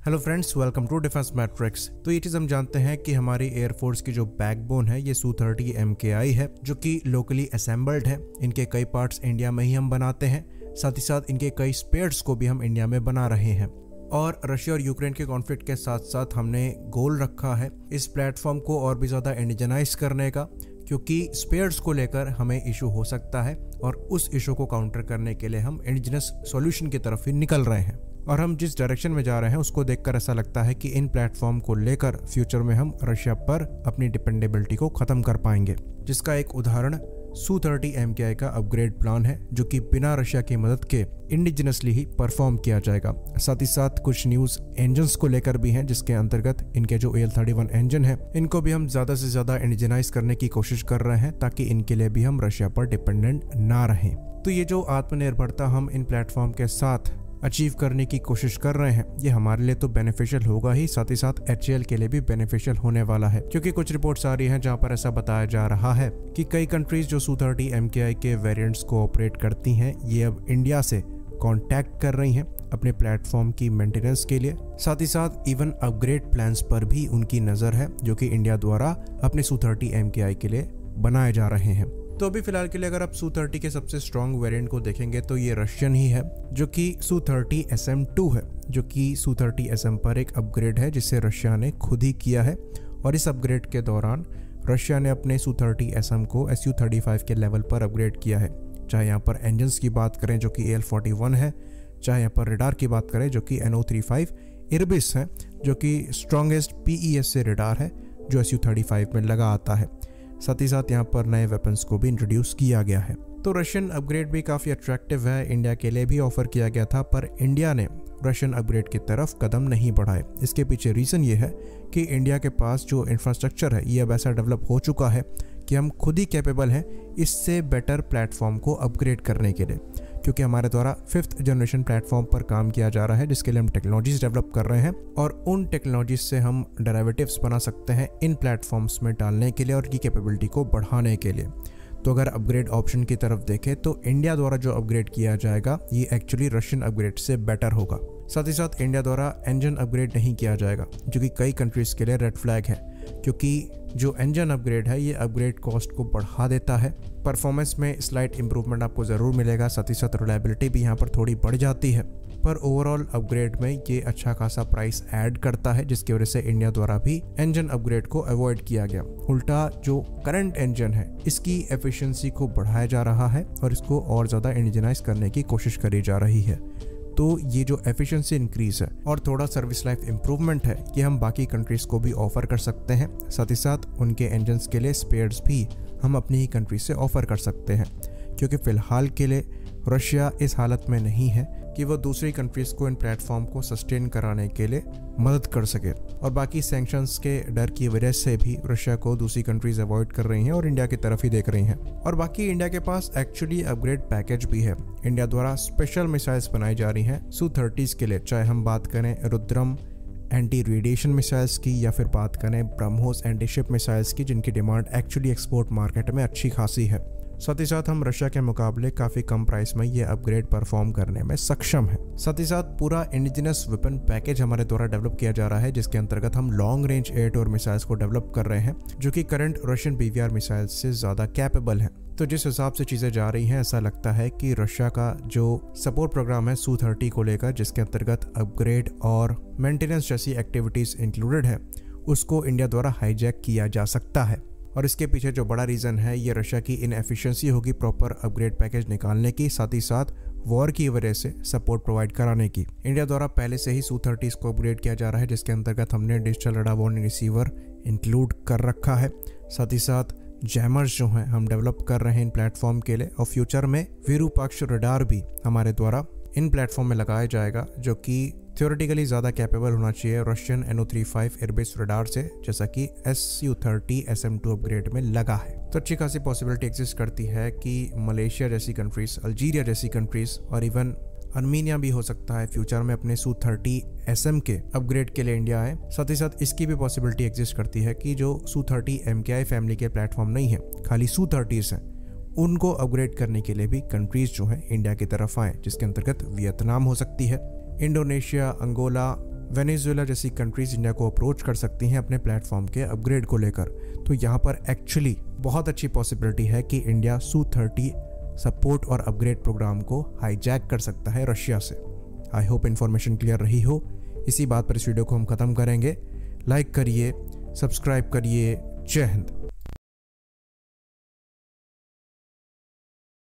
Hello friends, welcome to defence matrix. तो ये चीज़ हम जानते हैं कि हमारी एयरफोर्स की जो बैकबोन है ये Su-30 MKI है, जो कि लोकली असेंबल्ड है। इनके कई पार्ट्स इंडिया में ही हम बनाते हैं, साथ ही साथ इनके कई स्पेयर्स को भी हम इंडिया में बना रहे हैं। और रशिया और यूक्रेन के कॉन्फ्लिक्ट के साथ साथ हमने गोल रखा है इस प्लेटफॉर्म को और भी ज़्यादा इंडिजनाइज करने का, क्योंकि स्पेयर्स को लेकर हमें इशू हो सकता है और उस इशू को काउंटर करने के लिए हम इंडिजिनस सॉल्यूशन की तरफ ही निकल रहे हैं। और हम जिस डायरेक्शन में जा रहे हैं उसको देखकर ऐसा लगता है कि इन प्लेटफॉर्म को लेकर फ्यूचर में हम रशिया पर अपनी डिपेंडेबिलिटी को ख़त्म कर पाएंगे, जिसका एक उदाहरण Su-30 MKI का अपग्रेड प्लान है, जो कि बिना रशिया की मदद के इंडिजिनसली ही परफॉर्म किया जाएगा। साथ ही साथ कुछ न्यूज़ इंजन्स को लेकर भी हैं, जिसके अंतर्गत इनके जो AL-31 इंजन है इनको भी हम ज़्यादा से ज़्यादा इंडिजनाइज करने की कोशिश कर रहे हैं, ताकि इनके लिए भी हम रशिया पर डिपेंडेंट ना रहें। तो ये जो आत्मनिर्भरता हम इन प्लेटफॉर्म के साथ अचीव करने की कोशिश कर रहे हैं, ये हमारे लिए तो बेनिफिशियल होगा ही, साथ ही साथ HAL के लिए भी बेनिफिशियल होने वाला है। क्योंकि कुछ रिपोर्ट्स आ रही हैं जहां पर ऐसा बताया जा रहा है कि कई कंट्रीज जो Su-30 MKI के वेरिएंट्स को ऑपरेट करती हैं, ये अब इंडिया से कांटेक्ट कर रही हैं अपने प्लेटफॉर्म की मेंटेनेंस के लिए। साथ ही साथ इवन अपग्रेड प्लान्स पर भी उनकी नज़र है, जो कि इंडिया द्वारा अपने Su-30 MKI के लिए बनाए जा रहे हैं। तो अभी फिलहाल के लिए अगर आप Su-30 के सबसे स्ट्रॉन्ग वेरिएंट को देखेंगे तो ये रशियन ही है, जो कि Su-30 SM-2 है, जो कि Su-30 SM पर एक अपग्रेड है जिसे रशिया ने खुद ही किया है। और इस अपग्रेड के दौरान रशिया ने अपने Su-30 SM को Su-35 के लेवल पर अपग्रेड किया है। चाहे यहाँ पर इंजन्स की बात करें जो कि AL-41 है, चाहे यहाँ पर रेडार की बात करें जो कि NO-35 इर्बिस है, जो कि स्ट्रॉन्गेस्ट PES से रेडार है जो Su-35 में लगा आता है। साथ ही साथ यहाँ पर नए वेपन्स को भी इंट्रोड्यूस किया गया है। तो रशियन अपग्रेड भी काफ़ी अट्रैक्टिव है, इंडिया के लिए भी ऑफर किया गया था, पर इंडिया ने रशियन अपग्रेड की तरफ कदम नहीं बढ़ाए। इसके पीछे रीज़न ये है कि इंडिया के पास जो इंफ्रास्ट्रक्चर है ये अब ऐसा डेवलप हो चुका है कि हम खुद ही कैपेबल हैं इससे बेटर प्लेटफॉर्म को अपग्रेड करने के लिए, क्योंकि हमारे द्वारा 5th जनरेशन प्लेटफॉर्म पर काम किया जा रहा है, जिसके लिए हम टेक्नोलॉजीज डेवलप कर रहे हैं और उन टेक्नोलॉजीज से हम डेरिवेटिव्स बना सकते हैं इन प्लेटफॉर्म्स में डालने के लिए और की कैपेबिलिटी को बढ़ाने के लिए। तो अगर अपग्रेड ऑप्शन की तरफ देखें तो इंडिया द्वारा जो अपग्रेड किया जाएगा ये एक्चुअली रशियन अपग्रेड से बेटर होगा। साथ ही साथ इंडिया द्वारा इंजन अपग्रेड नहीं किया जाएगा, जो कि कई कंट्रीज़ के लिए रेड फ्लैग है, क्योंकि जो इंजन अपग्रेड है ये अपग्रेड कॉस्ट को बढ़ा देता है। परफॉर्मेंस में स्लाइट इंप्रूवमेंट आपको ज़रूर मिलेगा, साथ ही साथ रिलायबिलिटी भी यहाँ पर थोड़ी बढ़ जाती है, पर ओवरऑल अपग्रेड में ये अच्छा खासा प्राइस ऐड करता है, जिसकी वजह से इंडिया द्वारा भी इंजन अपग्रेड को अवॉइड किया गया। उल्टा जो करंट इंजन है इसकी एफिशिएंसी को बढ़ाया जा रहा है और इसको और ज़्यादा इंडिजनाइज करने की कोशिश करी जा रही है। तो ये जो एफिशिएंसी इंक्रीज है और थोड़ा सर्विस लाइफ इम्प्रूवमेंट है, ये हम बाकी कंट्रीज को भी ऑफर कर सकते हैं। साथ ही साथ उनके इंजन्स के लिए स्पेयर्स भी हम अपनी ही कंट्री से ऑफर कर सकते हैं, क्योंकि फ़िलहाल के लिए रशिया इस हालत में नहीं है कि वो दूसरी कंट्रीज़ को इन प्लेटफॉर्म को सस्टेन कराने के लिए मदद कर सके। और बाकी सैंक्शंस के डर की वजह से भी रशिया को दूसरी कंट्रीज अवॉइड कर रही हैं और इंडिया की तरफ ही देख रही हैं। और बाकी इंडिया के पास एक्चुअली अपग्रेड पैकेज भी है। इंडिया द्वारा स्पेशल मिसाइल्स बनाई जा रही हैं Su-30 के लिए, चाहे हम बात करें रुद्रम एंटी रेडिएशन मिसाइल्स की या फिर बात करें ब्रह्मोस एंटी शिप मिसाइल्स की, जिनकी डिमांड एक्चुअली एक्सपोर्ट मार्केट में अच्छी खासी है। साथ ही साथ हम रशिया के मुकाबले काफ़ी कम प्राइस में ये अपग्रेड परफॉर्म करने में सक्षम है। साथ ही साथ पूरा इंडिजिनस वेपन पैकेज हमारे द्वारा डेवलप किया जा रहा है, जिसके अंतर्गत हम long range air to air missiles को डेवलप कर रहे हैं, जो कि करंट रशियन PVR मिसाइल्स से ज़्यादा कैपेबल हैं। तो जिस हिसाब से चीज़ें जा रही हैं, ऐसा लगता है कि रशिया का जो सपोर्ट प्रोग्राम है Su-30 को लेकर, जिसके अंतर्गत अपग्रेड और मेंटेनेंस जैसी एक्टिविटीज़ इंक्लूडेड है, उसको इंडिया द्वारा हाईजैक किया जा सकता है। और इसके पीछे जो बड़ा रीज़न है ये रशिया की इनएफिशिएंसी होगी प्रॉपर अपग्रेड पैकेज निकालने की, साथ ही साथ वॉर की वजह से सपोर्ट प्रोवाइड कराने की। इंडिया द्वारा पहले से ही Su-30 को अपग्रेड किया जा रहा है, जिसके अंतर्गत हमने digital radar warning receiver include कर रखा है। साथ ही साथ जैमर्स जो हैं हम डेवलप कर रहे हैं इन प्लेटफॉर्म के लिए, और फ्यूचर में विरूपाक्ष रडार भी हमारे द्वारा इन प्लेटफॉर्म में लगाया जाएगा, जो कि थ्योरेटिकली ज़्यादा कैपेबल होना चाहिए रशियन NO-35 एयरबेस रडार से, जैसा कि Su-30 SM-2 अपग्रेड में लगा है। तो अच्छी खासी पॉसिबिलिटी एग्जिस्ट करती है कि मलेशिया जैसी कंट्रीज़, अल्जीरिया जैसी कंट्रीज़ और इवन अर्मीनिया भी हो सकता है फ्यूचर में अपने Su-30 SM के अपग्रेड के लिए इंडिया आए। साथ ही साथ इसकी भी पॉसिबिलिटी एग्जिस्ट करती है कि जो Su-30 MKI फैमिली के प्लेटफॉर्म नहीं है, खाली Su-30s हैं, उनको अपग्रेड करने के लिए भी कंट्रीज़ जो हैं इंडिया की तरफ आए, जिसके अंतर्गत वियतनाम हो सकती है, इंडोनेशिया, अंगोला, वेनेजुएला जैसी कंट्रीज इंडिया को अप्रोच कर सकती हैं अपने प्लेटफॉर्म के अपग्रेड को लेकर। तो यहाँ पर एक्चुअली बहुत अच्छी पॉसिबिलिटी है कि इंडिया Su-30 सपोर्ट और अपग्रेड प्रोग्राम को हाईजैक कर सकता है रशिया से। आई होप इन्फॉर्मेशन क्लियर रही हो। इसी बात पर इस वीडियो को हम ख़त्म करेंगे। लाइक करिए, सब्सक्राइब करिए। जय हिंद।